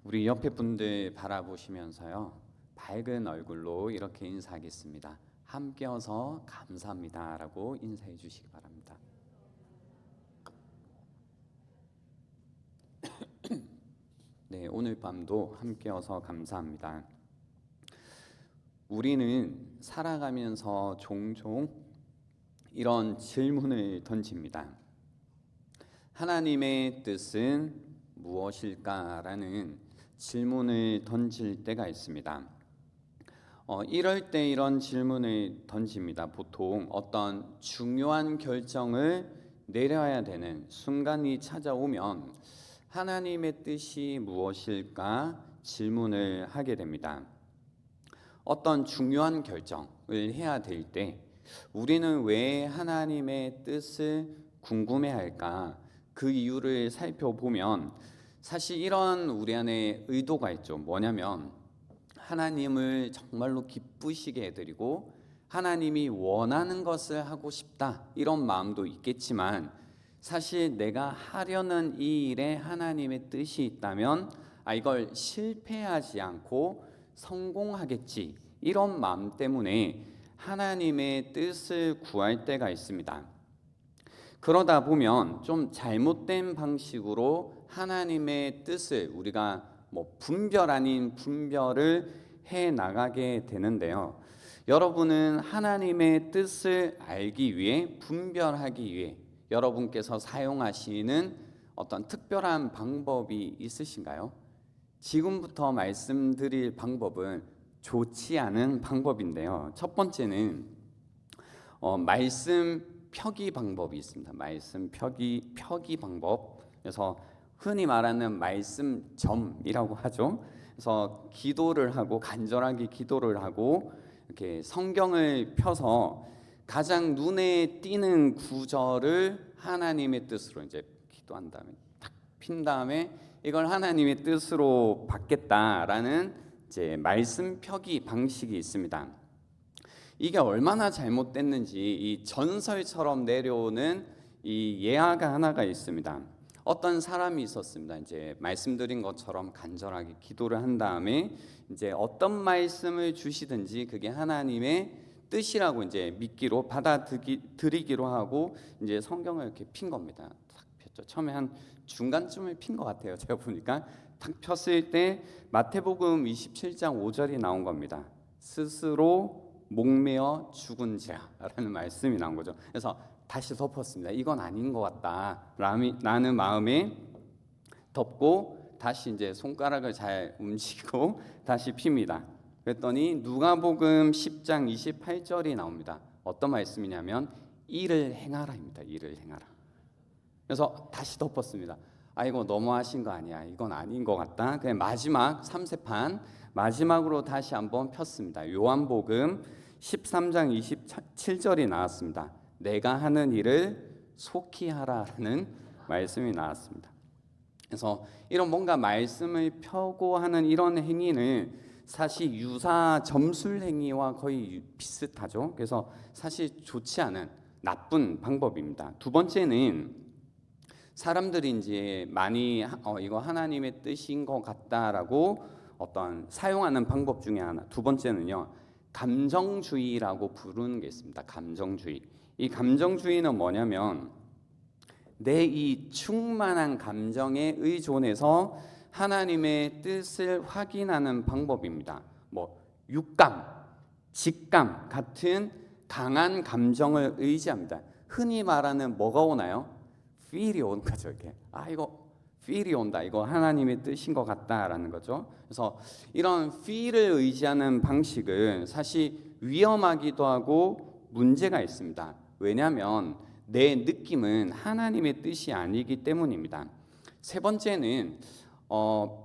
우리 옆에 분들 바라보시면서요, 밝은 얼굴로 이렇게 인사하겠습니다. 함께여서 감사합니다 라고 인사해 주시기 바랍니다. 네, 오늘 밤도 함께여서 감사합니다. 우리는 살아가면서 종종 이런 질문을 던집니다. 하나님의 뜻은 무엇일까라는 질문을 던질 때가 있습니다. 이럴 때 이런 질문을 던집니다. 보통 어떤 중요한 결정을 내려야 되는 순간이 찾아오면 하나님의 뜻이 무엇일까 질문을 하게 됩니다. 어떤 중요한 결정을 해야 될 때 우리는 왜 하나님의 뜻을 궁금해할까? 그 이유를 살펴보면 사실 이런 우리 안에 의도가 있죠. 뭐냐면 하나님을 정말로 기쁘시게 해드리고 하나님이 원하는 것을 하고 싶다, 이런 마음도 있겠지만 사실 내가 하려는 이 일에 하나님의 뜻이 있다면 이걸 실패하지 않고 성공하겠지, 이런 마음 때문에 하나님의 뜻을 구할 때가 있습니다. 그러다 보면 좀 잘못된 방식으로 하나님의 뜻을 우리가 분별 아닌 분별을 해 나가게 되는데요. 여러분은 하나님의 뜻을 알기 위해, 분별하기 위해 여러분께서 사용하시는 어떤 특별한 방법이 있으신가요? 지금부터 말씀드릴 방법은 좋지 않은 방법인데요. 첫 번째는 말씀 펴기 방법이 있습니다. 말씀 펴기 방법. 그래서 흔히 말하는 말씀점이라고 하죠. 그래서 기도를 하고, 간절하게 기도를 하고 이렇게 성경을 펴서 가장 눈에 띄는 구절을 하나님의 뜻으로 이제 기도한 다음에 탁 핀 다음에 이걸 하나님의 뜻으로 받겠다라는 이제 말씀 펴기 방식이 있습니다. 이게 얼마나 잘못됐는지 이 전설처럼 내려오는 이 예화가 하나가 있습니다. 어떤 사람이 있었습니다. 이제 말씀드린 것처럼 간절하게 기도를 한 다음에 이제 어떤 말씀을 주시든지 그게 하나님의 뜻이라고 이제 믿기로 받아들이기로 하고 이제 성경을 이렇게 핀 겁니다. 탁 폈죠. 처음에 한 중간쯤을 핀 것 같아요. 제가 보니까 탁 폈을 때 마태복음 27장 5절이 나온 겁니다. 스스로 목매어 죽은지라라는 말씀이 나온 거죠. 그래서 다시 덮었습니다. 이건 아닌 것 같다라는 마음에 덮고 다시 이제 손가락을 잘 움직이고 다시 핍니다. 그랬더니 누가복음 10장 28절이 나옵니다. 어떤 말씀이냐면 이를 행하라입니다. 이를 행하라. 그래서 다시 덮었습니다. 이거 너무하신 거 아니야, 이건 아닌 것 같다. 그냥 마지막 3세판 마지막으로 다시 한번 폈습니다. 요한복음 13장 27절이 나왔습니다. 내가 하는 일을 속히 하라는 말씀이 나왔습니다. 그래서 이런 뭔가 말씀을 펴고 하는 이런 행위는 사실 유사 점술 행위와 거의 비슷하죠. 그래서 사실 좋지 않은 나쁜 방법입니다. 두 번째는 사람들이 이제 많이 이거 하나님의 뜻인 것 같다라고 어떤 사용하는 방법 중에 하나, 두 번째는요, 감정주의라고 부르는 게 있습니다. 감정주의. 이 감정주의는 뭐냐면 내 이 충만한 감정에 의존해서 하나님의 뜻을 확인하는 방법입니다. 육감, 직감 같은 강한 감정을 의지합니다. 흔히 말하는 뭐가 오나요? feel이 오는 거죠. 이렇게 이거 feel이 온다, 이거 하나님의 뜻인 것 같다라는 거죠. 그래서 이런 feel을 의지하는 방식은 사실 위험하기도 하고 문제가 있습니다. 왜냐하면 내 느낌은 하나님의 뜻이 아니기 때문입니다. 세 번째는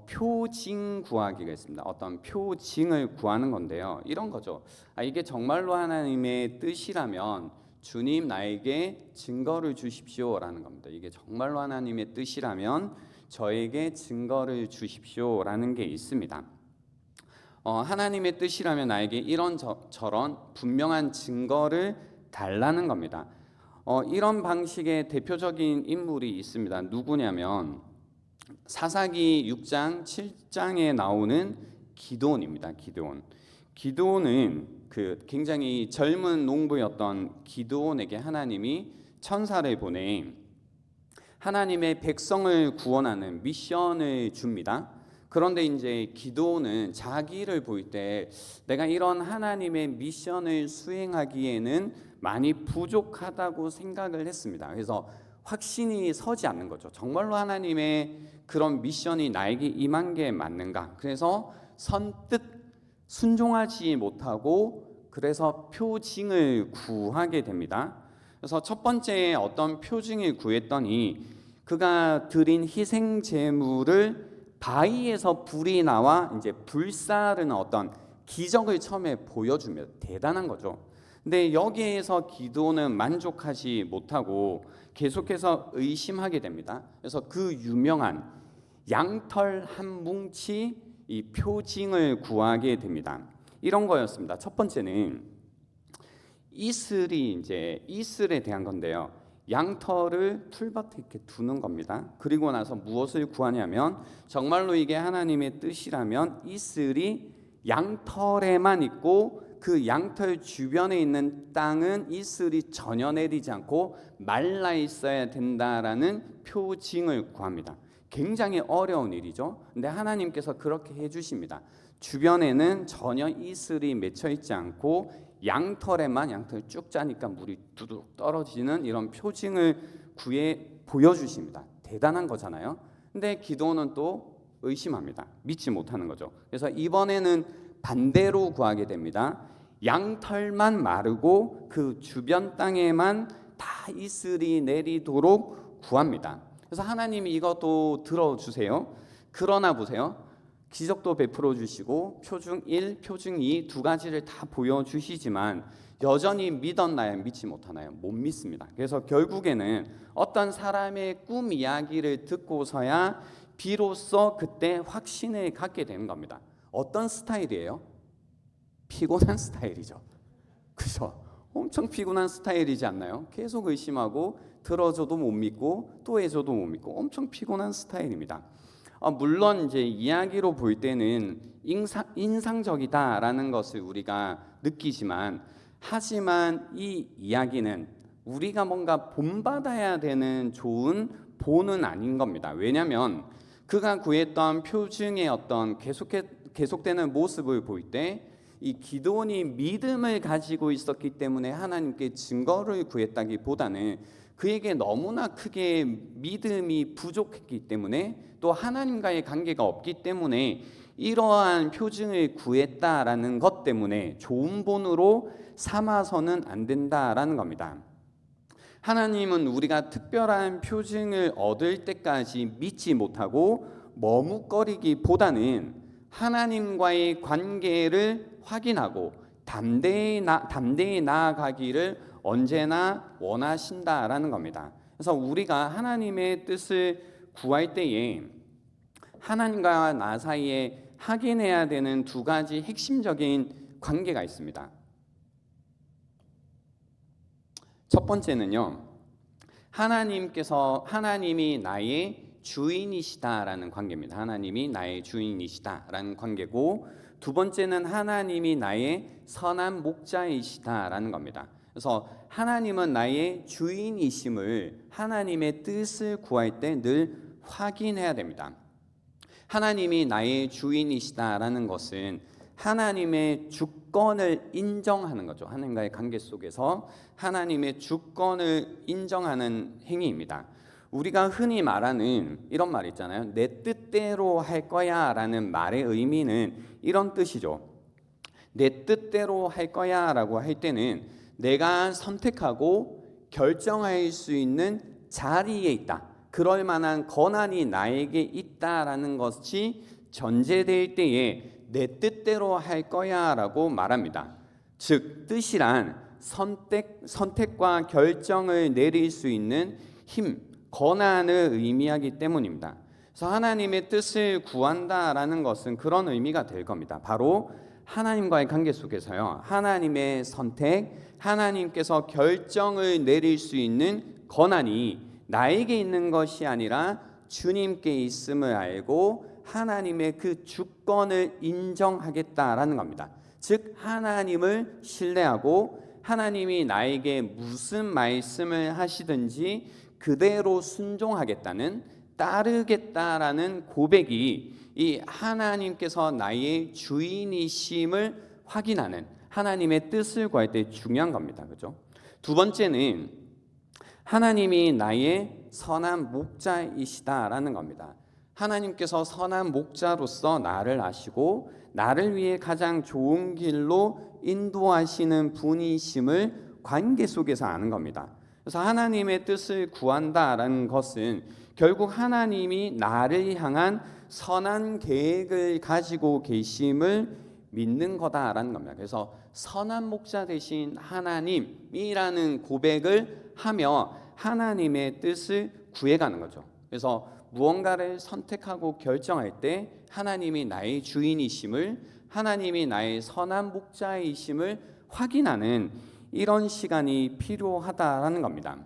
표징 구하기가 있습니다. 어떤 표징을 구하는 건데요. 이런 거죠. 이게 정말로 하나님의 뜻이라면 주님 나에게 증거를 주십시오라는 겁니다. 이게 정말로 하나님의 뜻이라면 저에게 증거를 주십시오라는 게 있습니다. 하나님의 뜻이라면 나에게 이런 저런 분명한 증거를 달라는 겁니다. 이런 방식의 대표적인 인물이 있습니다. 누구냐면 사사기 6장 7장에 나오는 기드온입니다. 기드온은 그 굉장히 젊은 농부였던 기드온에게 하나님이 천사를 보내 하나님의 백성을 구원하는 미션을 줍니다. 그런데 이제 기드온은 자기를 볼 때 내가 이런 하나님의 미션을 수행하기에는 많이 부족하다고 생각을 했습니다. 그래서 확신이 서지 않는 거죠. 정말로 하나님의 그런 미션이 나에게 임한 게 맞는가? 그래서 선뜻 순종하지 못하고 그래서 표징을 구하게 됩니다. 그래서 첫 번째 어떤 표징을 구했더니 그가 드린 희생 제물을 바위에서 불이 나와 이제 불사르는 어떤 기적을 처음에 보여주며 대단한 거죠. 근데 여기에서 기드온은 만족하지 못하고 계속해서 의심하게 됩니다. 그래서 그 유명한 양털 한 뭉치 이 표징을 구하게 됩니다. 이런 거였습니다. 첫 번째는 이슬에 대한 건데요. 양털을 풀밭에 이렇게 두는 겁니다. 그리고 나서 무엇을 구하냐면 정말로 이게 하나님의 뜻이라면 이슬이 양털에만 있고 그 양털 주변에 있는 땅은 이슬이 전혀 내리지 않고 말라 있어야 된다라는 표징을 구합니다. 굉장히 어려운 일이죠. 근데 하나님께서 그렇게 해주십니다. 주변에는 전혀 이슬이 맺혀 있지 않고 양털에만 쭉 짜니까 물이 두둑 떨어지는 이런 표징을 보여주십니다. 대단한 거잖아요. 근데 기드온은 또 의심합니다. 믿지 못하는 거죠. 그래서 이번에는 반대로 구하게 됩니다. 양털만 마르고 그 주변 땅에만 다 이슬이 내리도록 구합니다. 그래서 하나님이 이것도 들어주세요. 그러나 보세요. 기적도 베풀어 주시고 표징 1, 표징 2 두 가지를 다 보여주시지만 여전히 믿었나요? 믿지 못하나요? 못 믿습니다. 그래서 결국에는 어떤 사람의 꿈 이야기를 듣고서야 비로소 그때 확신을 갖게 되는 겁니다. 어떤 스타일이에요? 피곤한 스타일이죠. 그죠? 엄청 피곤한 스타일이지 않나요? 계속 의심하고 들어줘도 못 믿고 또 해줘도 못 믿고 엄청 피곤한 스타일입니다. 물론 이제 이야기로 볼 때는 인상적이다라는 것을 우리가 느끼지만 하지만 이 이야기는 우리가 뭔가 본받아야 되는 좋은 본은 아닌 겁니다. 왜냐하면 그가 구했던 표징의 어떤 계속되는 모습을 볼 때 이 기드온이 믿음을 가지고 있었기 때문에 하나님께 증거를 구했다기보다는 그에게 너무나 크게 믿음이 부족했기 때문에 또 하나님과의 관계가 없기 때문에 이러한 표징을 구했다라는 것 때문에 좋은 본으로 삼아서는 안 된다라는 겁니다. 하나님은 우리가 특별한 표징을 얻을 때까지 믿지 못하고 머뭇거리기보다는 하나님과의 관계를 확인하고 담대히 나아가기를 언제나 원하신다라는 겁니다. 그래서 우리가 하나님의 뜻을 구할 때에 하나님과 나 사이에 확인해야 되는 두 가지 핵심적인 관계가 있습니다. 첫 번째는요, 하나님이 나의 주인이시다라는 관계입니다. 하나님이 나의 주인이시다라는 관계고, 두 번째는 하나님이 나의 선한 목자이시다라는 겁니다. 그래서 하나님은 나의 주인이심을 하나님의 뜻을 구할 때 늘 확인해야 됩니다. 하나님이 나의 주인이시다라는 것은 하나님의 주권을 인정하는 거죠. 하나님과의 관계 속에서 하나님의 주권을 인정하는 행위입니다. 우리가 흔히 말하는 이런 말 있잖아요. 내 뜻대로 할 거야 라는 말의 의미는 이런 뜻이죠. 내 뜻대로 할 거야 라고 할 때는 내가 선택하고 결정할 수 있는 자리에 있다. 그럴 만한 권한이 나에게 있다라는 것이 전제될 때에 내 뜻대로 할 거야 라고 말합니다. 즉 뜻이란 선택과 결정을 내릴 수 있는 힘, 권한을 의미하기 때문입니다. 그래서 하나님의 뜻을 구한다라는 것은 그런 의미가 될 겁니다. 바로 하나님과의 관계 속에서요, 하나님의 선택, 하나님께서 결정을 내릴 수 있는 권한이 나에게 있는 것이 아니라 주님께 있음을 알고 하나님의 그 주권을 인정하겠다라는 겁니다. 즉 하나님을 신뢰하고 하나님이 나에게 무슨 말씀을 하시든지 그대로 순종하겠다는, 따르겠다라는 고백이 이 하나님께서 나의 주인이심을 확인하는, 하나님의 뜻을 구할 때 중요한 겁니다. 그죠? 두 번째는 하나님이 나의 선한 목자이시다라는 겁니다. 하나님께서 선한 목자로서 나를 아시고 나를 위해 가장 좋은 길로 인도하시는 분이심을 관계 속에서 아는 겁니다. 그래서 하나님의 뜻을 구한다라는 것은 결국 하나님이 나를 향한 선한 계획을 가지고 계심을 믿는 거다라는 겁니다. 그래서 선한 목자 되신 하나님이라는 고백을 하며 하나님의 뜻을 구해가는 거죠. 그래서 무언가를 선택하고 결정할 때 하나님이 나의 주인이심을, 하나님이 나의 선한 목자이심을 확인하는 이런 시간이 필요하다라는 겁니다.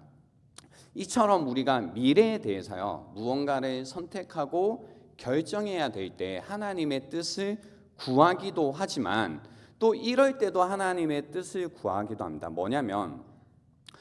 이처럼 우리가 미래에 대해서요, 무언가를 선택하고 결정해야 될 때 하나님의 뜻을 구하기도 하지만 또 이럴 때도 하나님의 뜻을 구하기도 합니다. 뭐냐면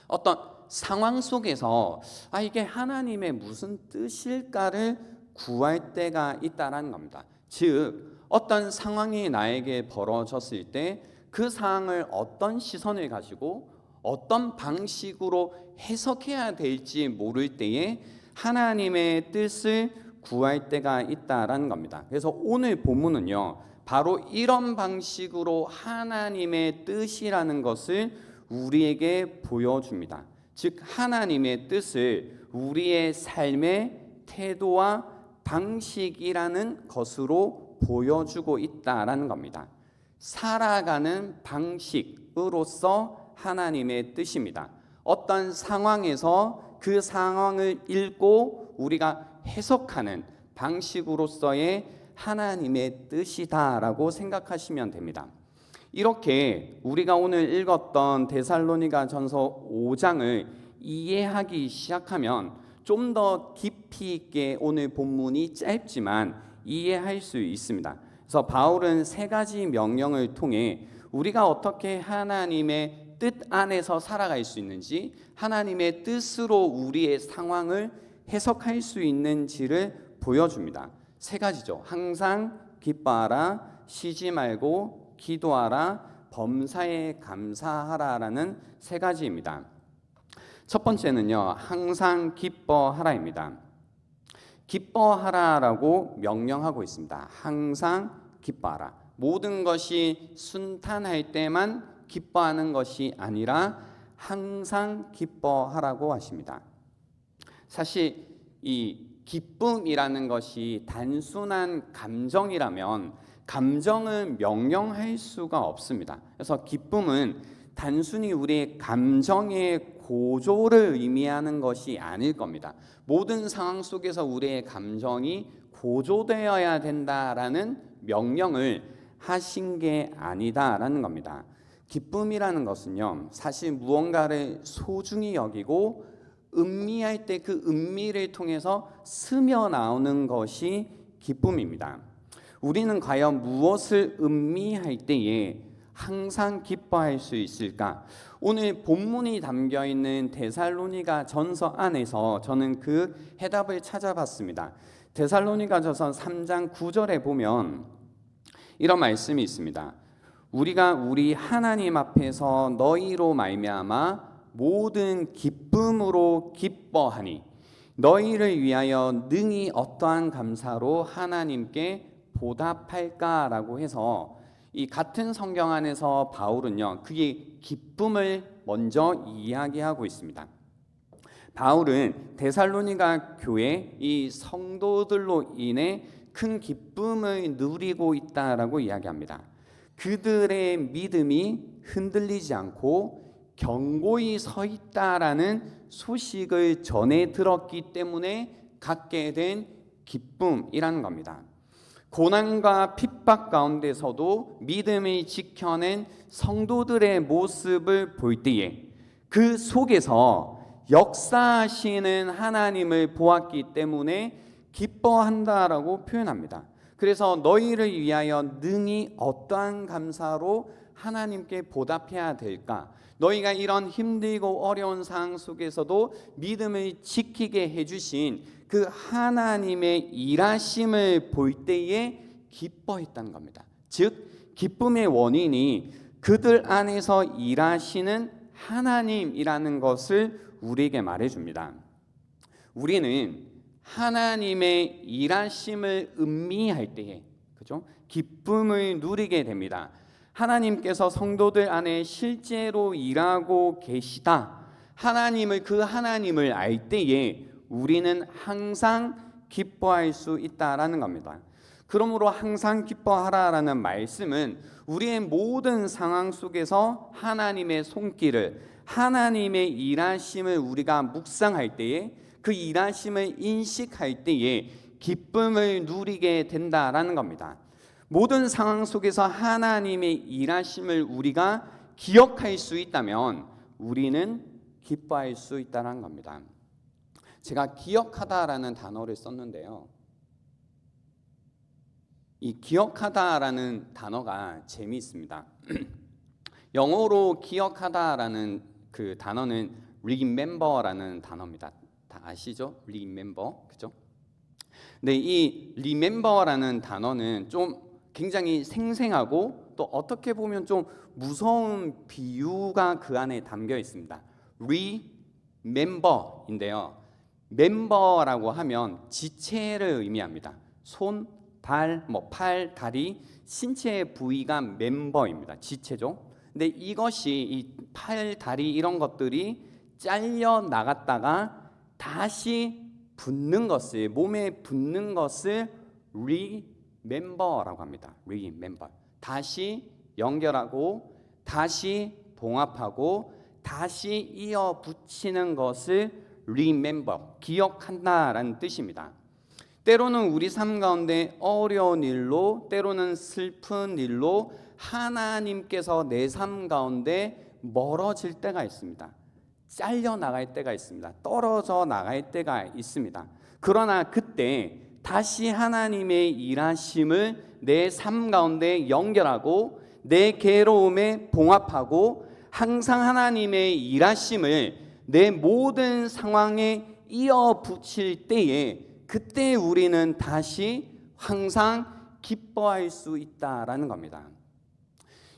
어떤 상황 속에서 이게 하나님의 무슨 뜻일까를 구할 때가 있다라는 겁니다. 즉 어떤 상황이 나에게 벌어졌을 때 그 상황을 어떤 시선을 가지고 어떤 방식으로 해석해야 될지 모를 때에 하나님의 뜻을 구할 때가 있다라는 겁니다. 그래서 오늘 본문은요, 바로 이런 방식으로 하나님의 뜻이라는 것을 우리에게 보여줍니다. 즉 하나님의 뜻을 우리의 삶의 태도와 방식이라는 것으로 보여주고 있다라는 겁니다. 살아가는 방식으로서 하나님의 뜻입니다. 어떤 상황에서 그 상황을 읽고 우리가 해석하는 방식으로서의 하나님의 뜻이다라고 생각하시면 됩니다. 이렇게 우리가 오늘 읽었던 데살로니가전서 5장을 이해하기 시작하면 좀 더 깊이 있게 오늘 본문이 짧지만 이해할 수 있습니다. 그래서 바울은 세 가지 명령을 통해 우리가 어떻게 하나님의 뜻 안에서 살아갈 수 있는지, 하나님의 뜻으로 우리의 상황을 해석할 수 있는지를 보여줍니다. 세 가지죠. 항상 기뻐하라, 쉬지 말고 기도하라, 범사에 감사하라라는 세 가지입니다. 첫 번째는요, 항상 기뻐하라입니다. 기뻐하라라고 명령하고 있습니다. 항상 기뻐하라. 모든 것이 순탄할 때만 기뻐하는 것이 아니라 항상 기뻐하라고 하십니다. 사실 이 기쁨이라는 것이 단순한 감정이라면 감정은 명령할 수가 없습니다. 그래서 기쁨은 단순히 우리의 감정의 고조를 의미하는 것이 아닐 겁니다. 모든 상황 속에서 우리의 감정이 고조되어야 된다라는 명령을 하신 게 아니다라는 겁니다. 기쁨이라는 것은요, 사실 무언가를 소중히 여기고 음미할 때 그 음미를 통해서 스며 나오는 것이 기쁨입니다. 우리는 과연 무엇을 음미할 때에 항상 기뻐할 수 있을까? 오늘 본문이 담겨 있는 데살로니가 전서 안에서 저는 그 해답을 찾아봤습니다. 데살로니가전서 3장 9절에 보면 이런 말씀이 있습니다. 우리가 우리 하나님 앞에서 너희로 말미암아 모든 기쁨으로 기뻐하니 너희를 위하여 능히 어떠한 감사로 하나님께 보답할까라고 해서 이 같은 성경 안에서 바울은요, 그게 기쁨을 먼저 이야기하고 있습니다. 바울은 데살로니가 교회 이 성도들로 인해 큰 기쁨을 누리고 있다라고 이야기합니다. 그들의 믿음이 흔들리지 않고 견고히 서 있다라는 소식을 전해 들었기 때문에 갖게 된 기쁨이라는 겁니다. 고난과 핍박 가운데서도 믿음을 지켜낸 성도들의 모습을 볼 때에 그 속에서 역사하시는 하나님을 보았기 때문에 기뻐한다라고 표현합니다. 그래서 너희를 위하여 능히 어떠한 감사로 하나님께 보답해야 될까? 너희가 이런 힘들고 어려운 상황 속에서도 믿음을 지키게 해주신 그 하나님의 일하심을 볼 때에 기뻐했다는 겁니다. 즉 기쁨의 원인이 그들 안에서 일하시는 하나님이라는 것을 우리에게 말해줍니다. 우리는 하나님의 일하심을 음미할 때에, 그죠? 기쁨을 누리게 됩니다. 하나님께서 성도들 안에 실제로 일하고 계시다. 그 하나님을 알 때에 우리는 항상 기뻐할 수 있다라는 겁니다. 그러므로 항상 기뻐하라라는 말씀은 우리의 모든 상황 속에서 하나님의 손길을, 하나님의 일하심을 우리가 묵상할 때에, 그 일하심을 인식할 때에 기쁨을 누리게 된다라는 겁니다. 모든 상황 속에서 하나님의 일하심을 우리가 기억할 수 있다면 우리는 기뻐할 수 있다는 겁니다. 제가 기억하다라는 단어를 썼는데요. 이 기억하다라는 단어가 재미있습니다. 영어로 기억하다라는 그 단어는 remember라는 단어입니다. 다 아시죠? remember, 그죠? 근데 이 remember라는 단어는 좀 굉장히 생생하고 또 어떻게 보면 좀 무서운 비유가 그 안에 담겨 있습니다. remember인데요. member라고 하면 지체를 의미합니다. 손, 발, 팔, 다리, 신체의 부위가 멤버입니다. 지체죠. 근데 이것이 이 팔, 다리 이런 것들이 잘려 나갔다가 다시 붙는 것을, 몸에 붙는 것을 remember라고 합니다. remember. 다시 연결하고 다시 봉합하고 다시 이어 붙이는 것을 remember, 기억한다라는 뜻입니다. 때로는 우리 삶 가운데 어려운 일로, 때로는 슬픈 일로 하나님께서 내 삶 가운데 멀어질 때가 있습니다. 잘려 나갈 때가 있습니다. 떨어져 나갈 때가 있습니다. 그러나 그때 다시 하나님의 일하심을 내 삶 가운데 연결하고 내 괴로움에 봉합하고 항상 하나님의 일하심을 내 모든 상황에 이어 붙일 때에 그때 우리는 다시 항상 기뻐할 수 있다라는 겁니다.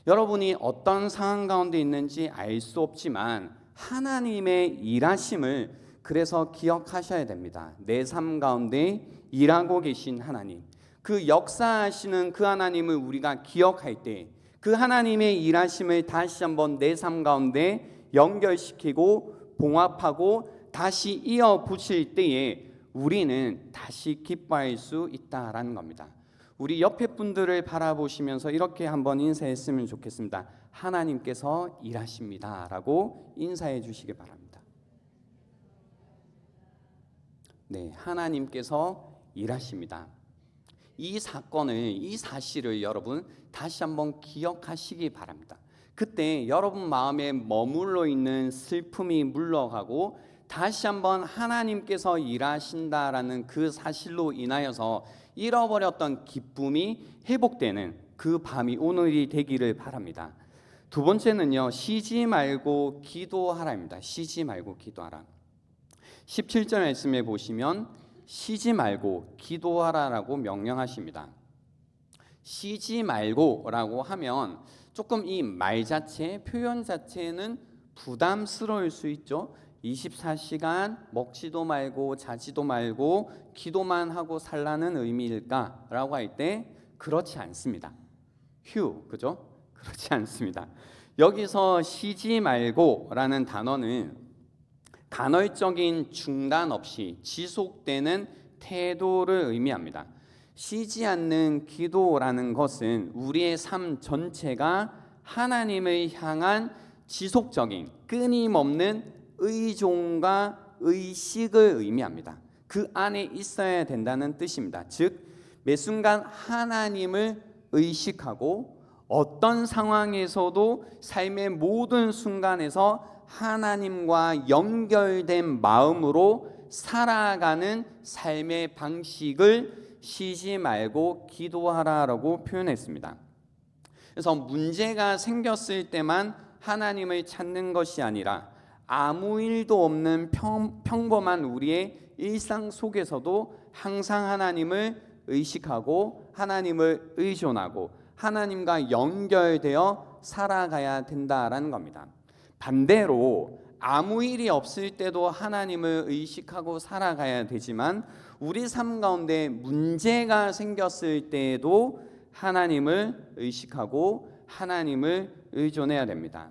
여러분이 어떤 상황 가운데 있는지 알 수 없지만 하나님의 일하심을 그래서 기억하셔야 됩니다. 내 삶 가운데 일하고 계신 하나님, 그 역사하시는 그 하나님을 우리가 기억할 때 그 하나님의 일하심을 다시 한번 내 삶 가운데 연결시키고 봉합하고 다시 이어 붙일 때에 우리는 다시 기뻐할 수 있다라는 겁니다. 우리 옆에 분들을 바라보시면서 이렇게 한번 인사했으면 좋겠습니다. 하나님께서 일하십니다 라고 인사해 주시기 바랍니다. 네, 하나님께서 일하십니다. 이 사건을, 이 사실을 여러분 다시 한번 기억하시기 바랍니다. 그때 여러분 마음에 머물러 있는 슬픔이 물러가고 다시 한번 하나님께서 일하신다라는 그 사실로 인하여서 잃어버렸던 기쁨이 회복되는 그 밤이 오늘이 되기를 바랍니다. 두 번째는요, 쉬지 말고 기도하라입니다. 쉬지 말고 기도하라. 17절 말씀에 보시면 쉬지 말고 기도하라라고 명령하십니다. 쉬지 말고라고 하면 조금 이 말 자체, 표현 자체는 부담스러울 수 있죠. 24시간 먹지도 말고 자지도 말고 기도만 하고 살라는 의미일까라고 할 때 그렇지 않습니다. 그죠? 그렇지 않습니다. 여기서 쉬지 말고라는 단어는 간헐적인 중단 없이 지속되는 태도를 의미합니다. 쉬지 않는 기도라는 것은 우리의 삶 전체가 하나님을 향한 지속적인 끊임없는 의존과 의식을 의미합니다. 그 안에 있어야 된다는 뜻입니다. 즉, 매 순간 하나님을 의식하고 어떤 상황에서도 삶의 모든 순간에서 하나님과 연결된 마음으로 살아가는 삶의 방식을 쉬지 말고 기도하라라고 표현했습니다. 그래서 문제가 생겼을 때만 하나님을 찾는 것이 아니라 아무 일도 없는 평범한 우리의 일상 속에서도 항상 하나님을 의식하고 하나님을 의존하고 하나님과 연결되어 살아가야 된다라는 겁니다. 반대로 아무 일이 없을 때도 하나님을 의식하고 살아가야 되지만 우리 삶 가운데 문제가 생겼을 때에도 하나님을 의식하고 하나님을 의존해야 됩니다.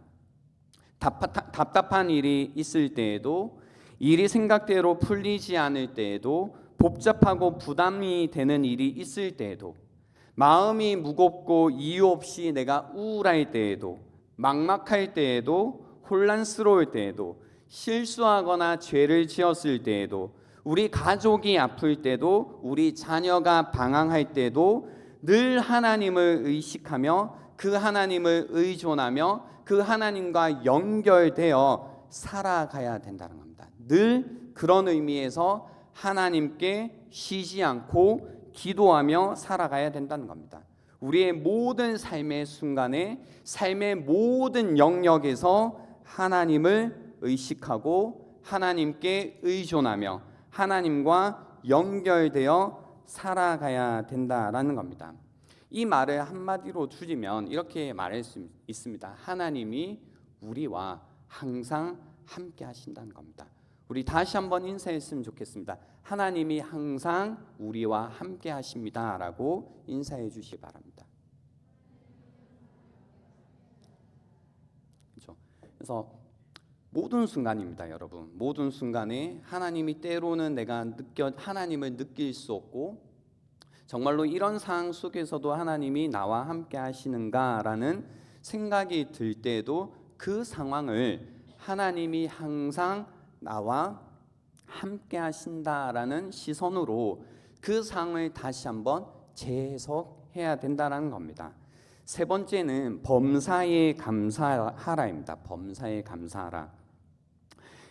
답답한 일이 있을 때에도, 일이 생각대로 풀리지 않을 때에도, 복잡하고 부담이 되는 일이 있을 때에도, 마음이 무겁고 이유 없이 내가 우울할 때에도, 막막할 때에도, 혼란스러울 때에도, 실수하거나 죄를 지었을 때에도, 우리 가족이 아플 때도, 우리 자녀가 방황할 때도 늘 하나님을 의식하며 그 하나님을 의존하며 그 하나님과 연결되어 살아가야 된다는 겁니다. 늘 그런 의미에서 하나님께 쉬지 않고 기도하며 살아가야 된다는 겁니다. 우리의 모든 삶의 순간에, 삶의 모든 영역에서 하나님을 의식하고 하나님께 의존하며 하나님과 연결되어 살아가야 된다라는 겁니다. 이 말을 한마디로 줄이면 이렇게 말할 수 있습니다. 하나님이 우리와 항상 함께 하신다는 겁니다. 우리 다시 한번 인사했으면 좋겠습니다. 하나님이 항상 우리와 함께 하십니다 라고 인사해 주시기 바랍니다. 그렇죠? 그래서 모든 순간입니다, 여러분. 모든 순간에 하나님이 때로는 하나님을 느낄 수 없고 정말로 이런 상황 속에서도 하나님이 나와 함께 하시는가라는 생각이 들 때도 그 상황을 하나님이 항상 나와 함께 하신다라는 시선으로 그 상황을 다시 한번 재해석해야 된다는 겁니다. 세 번째는 범사에 감사하라입니다. 범사에 감사하라.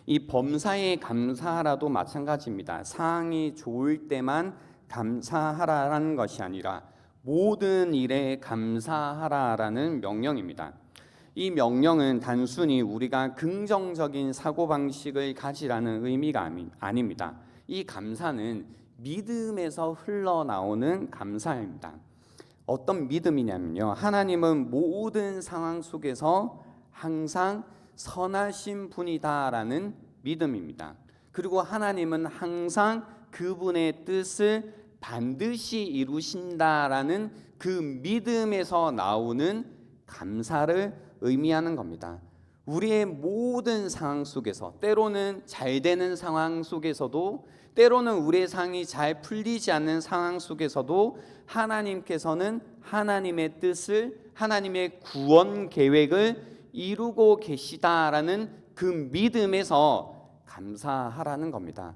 이 범사에 감사하라도 마찬가지입니다. 상황이 좋을 때만 감사하라라는 것이 아니라 모든 일에 감사하라라는 명령입니다. 이 명령은 단순히 우리가 긍정적인 사고방식을 가지라는 의미가 아닙니다. 이 감사는 믿음에서 흘러나오는 감사입니다. 어떤 믿음이냐면요, 하나님은 모든 상황 속에서 항상 선하신 분이다라는 믿음입니다. 그리고 하나님은 항상 그분의 뜻을 반드시 이루신다라는 그 믿음에서 나오는 감사를 의미하는 겁니다. 우리의 모든 상황 속에서, 때로는 잘 되는 상황 속에서도, 때로는 우리의 상황이 잘 풀리지 않는 상황 속에서도 하나님께서는 하나님의 뜻을, 하나님의 구원 계획을 이루고 계시다라는 그 믿음에서 감사하라는 겁니다.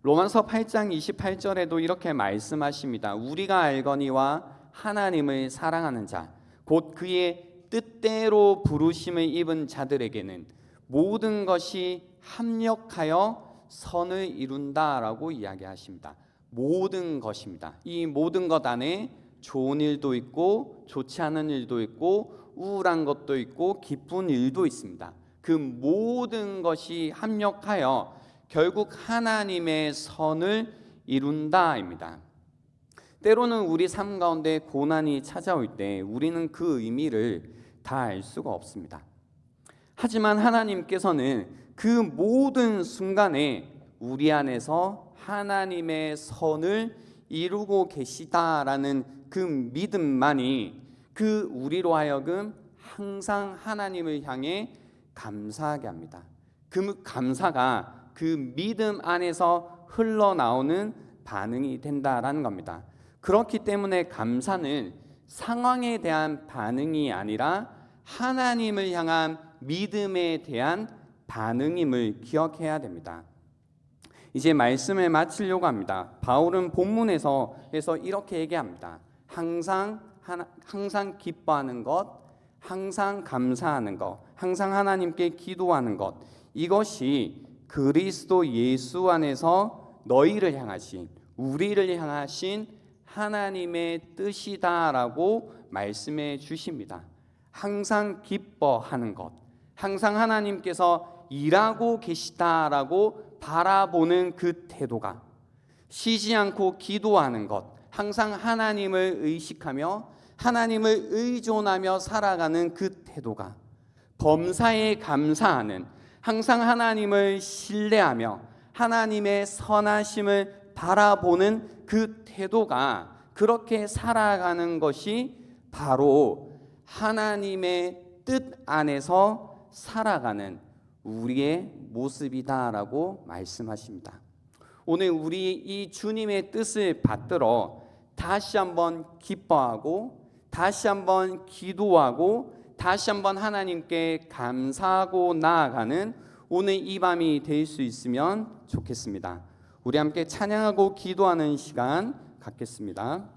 로마서 8장 28절에도 이렇게 말씀하십니다. 우리가 알거니와 하나님을 사랑하는 자, 곧 그의 뜻대로 부르심을 입은 자들에게는 모든 것이 합력하여 선을 이룬다라고 이야기하십니다. 모든 것입니다. 이 모든 것 안에 좋은 일도 있고 좋지 않은 일도 있고 우울한 것도 있고 기쁜 일도 있습니다. 그 모든 것이 합력하여 결국 하나님의 선을 이룬다입니다. 때로는 우리 삶 가운데 고난이 찾아올 때 우리는 그 의미를 다 알 수가 없습니다. 하지만 하나님께서는 그 모든 순간에 우리 안에서 하나님의 선을 이루고 계시다라는 그 믿음만이 그 우리로 하여금 항상 하나님을 향해 감사하게 합니다. 그 감사가 그 믿음 안에서 흘러나오는 반응이 된다라는 겁니다. 그렇기 때문에 감사는 상황에 대한 반응이 아니라 하나님을 향한 믿음에 대한 반응임을 기억해야 됩니다. 이제 말씀을 마치려고 합니다. 바울은 본문에서 이렇게 얘기합니다. 항상 기뻐하는 것, 항상 감사하는 것, 항상 하나님께 기도하는 것, 이것이 그리스도 예수 안에서 너희를 향하신, 우리를 향하신 하나님의 뜻이다라고 말씀해 주십니다. 항상 기뻐하는 것, 항상 하나님께서 일하고 계시다라고 바라보는 그 태도가, 쉬지 않고 기도하는 것, 항상 하나님을 의식하며 하나님을 의존하며 살아가는 그 태도가, 범사에 감사하는, 항상 하나님을 신뢰하며 하나님의 선하심을 바라보는 그 태도가, 그렇게 살아가는 것이 바로 하나님의 뜻 안에서 살아가는 우리의 모습이다라고 말씀하십니다. 오늘 우리 이 주님의 뜻을 받들어 다시 한번 기뻐하고, 다시 한번 기도하고, 다시 한번 하나님께 감사하고 나아가는 오늘 이 밤이 될 수 있으면 좋겠습니다. 우리 함께 찬양하고 기도하는 시간 갖겠습니다.